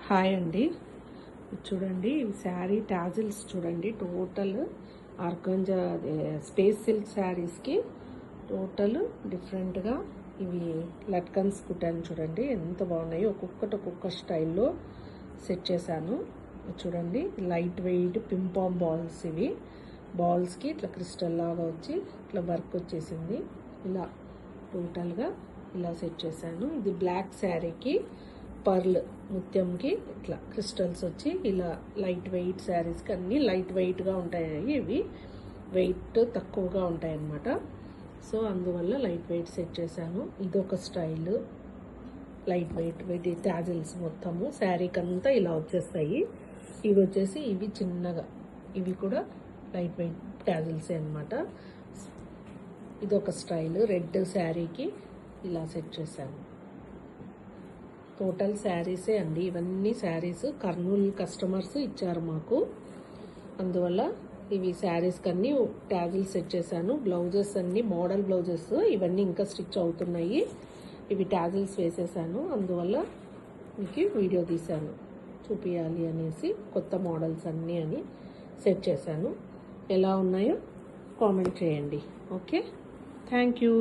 Hi అండి. చూడండి ఇవి శారీ టాజిల్స్ చూడండి. టోటల్ ఆర్గంజా స్పేస్ సిల్క్ శారీస్కి టోటల్ డిఫరెంట్గా ఇవి లట్కన్స్ కుట్టాను చూడండి. ఎంత బాగున్నాయి. ఒక్కొక్క స్టైల్లో సెట్ చేశాను చూడండి. Light weight ping pong balls. ఇవి బాల్స్కి ఇట్లా క్రిస్టల్ లాగా వచ్చి ఇట్లా వర్క్ వచ్చేసింది. ఇలా టోటల్గా ఇలా సెట్ చేశాను. ఇది బ్లాక్ శారీకి పర్ల్ ముత్యంకి ఇట్లా క్రిస్టల్స్ వచ్చి ఇలా లైట్ వెయిట్ శారీస్కి అన్నీ లైట్ వెయిట్గా ఉంటాయి. ఇవి వెయిట్ తక్కువగా ఉంటాయి అన్నమాట. సో అందువల్ల లైట్ వెయిట్ సెట్ చేశాను. ఇదొక స్టైల్ లైట్ వెయిట్ టాజిల్స్ మొత్తము శారీకి అంతా ఇలా వచ్చేస్తాయి. ఇవి వచ్చేసి ఇవి చిన్నగా, ఇవి కూడా లైట్ వెయిట్ టాజిల్సే అనమాట. ఇదొక స్టైల్ రెడ్ శారీకి ఇలా సెట్ చేశాను. టోటల్ శారీసే అండి. ఇవన్నీ శారీస్ కర్నూలు కస్టమర్స్ ఇచ్చారు మాకు. అందువల్ల ఇవి శారీస్కి అన్నీ ట్యాజిల్స్ సెట్ చేశాను. బ్లౌజెస్ అన్నీ మోడల్ బ్లౌజెస్ ఇవన్నీ ఇంకా స్టిచ్ అవుతున్నాయి. ఇవి ట్యాజిల్స్ వేసేసాను. అందువల్ల మీకు వీడియో తీశాను చూపించాలి అనేసి. కొత్త మోడల్స్ అన్నీ అని సెట్ చేశాను. ఎలా ఉన్నాయో కామెంట్ చేయండి. Okay, thank you.